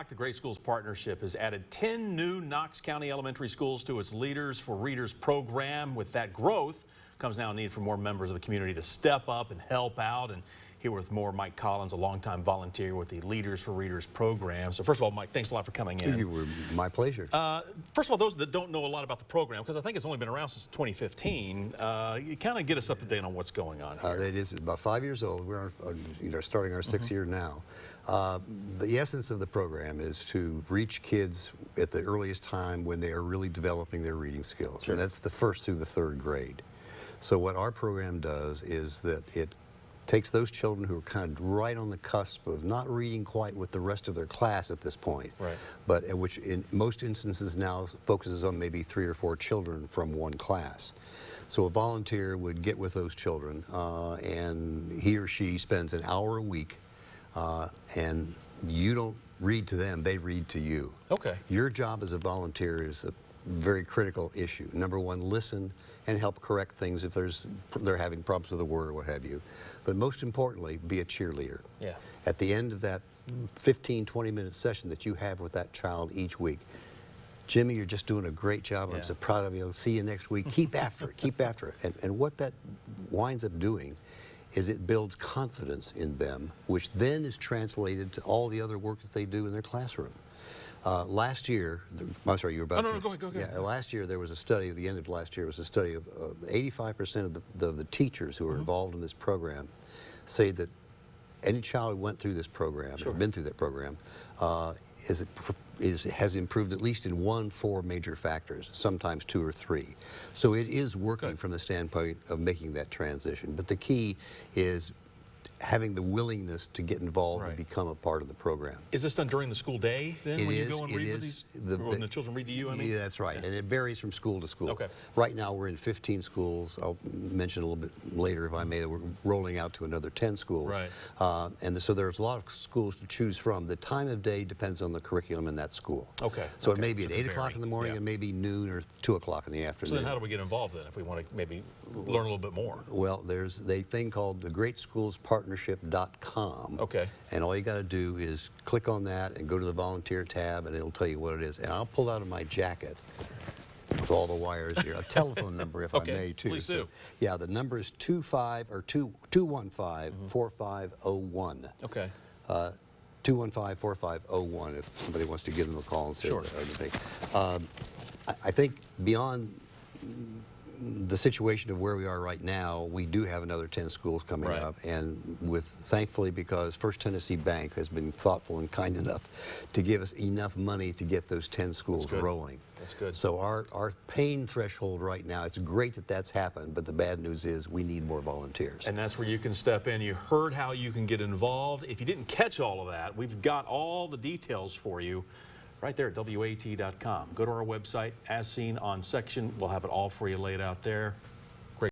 o'clock, the Great Schools Partnership has added 10 new Knox County elementary schools to its Leaders for Readers program. With that growth comes now a need for more members of the community to step up and help out. And here with more, Mike Collins, a longtime volunteer with the Leaders for Readers program. So first of all, Mike, thanks a lot for coming in. You were my pleasure. First of all, those that don't know a lot about the program, because I think it's only been around since 2015, you kind of get us up to date on what's going on here. It is about 5 years old. We're starting our sixth year now. The essence of the program is to reach kids at the earliest time when they are really developing their reading skills. Sure. And that's the first through the third grade. So what our program does is that it takes those children who are kind of right on the cusp of not reading quite with the rest of their class at this point, right, but which in most instances now focuses on maybe 3 or 4 children from one class. So a volunteer would get with those children and he or she spends an hour a week and you don't read to them, they read to you. Okay. Your job as a volunteer is a very critical issue. Number one, listen and help correct things if they're having problems with a word or what have you. But most importantly, be a cheerleader. Yeah. At the end of that 15, 20-minute session that you have with that child each week, Jimmy, you're just doing a great job. Yeah. I'm so proud of you. I'll see you next week. Keep after it. Keep after it. And what that winds up doing is it builds confidence in them, which then is translated to all the other work that they do in their classroom. Last year, I'm sorry, you were about to... No, go ahead. Yeah, last year there was a study, at the end of last year was a study of 85% of the teachers who are involved in this program say that any child who went through this program, or been through that program, has improved at least in 4 major factors, sometimes 2 or 3. So it is working from the standpoint of making that transition. But the key is having the willingness to get involved and become a part of the program. Is this done during the school day then? It when is, you go and read with these? When the children read to you, I mean? Yeah, that's right. Yeah. And it varies from school to school. Okay. Right now we're in 15 schools. I'll mention a little bit later, if I may, that we're rolling out to another 10 schools. Right. So there's a lot of schools to choose from. The time of day depends on the curriculum in that school. Okay. So it may be at 8 o'clock in the morning, and maybe noon or 2 o'clock in the afternoon. So then how do we get involved then if we want to maybe learn a little bit more? Well, there's a thing called the GreatSchoolsPartnership.com. Okay. And all you got to do is click on that and go to the volunteer tab, and it'll tell you what it is. And I'll pull out of my jacket with all the wires here a telephone number, if I may, too. Please do. Yeah, the number is 215-4501. Okay. 215-4501 if somebody wants to give them a call and say anything. I think beyond the situation of where we are right now, we do have another 10 schools coming up, and thankfully, because First Tennessee Bank has been thoughtful and kind enough to give us enough money to get those 10 schools rolling. That's good. So our pain threshold right now, it's great that that's happened, but the bad news is we need more volunteers. And that's where you can step in. You heard how you can get involved. If you didn't catch all of that, we've got all the details for you right there at WATE.com. Go to our website, as seen on section. We'll have it all for you laid out there.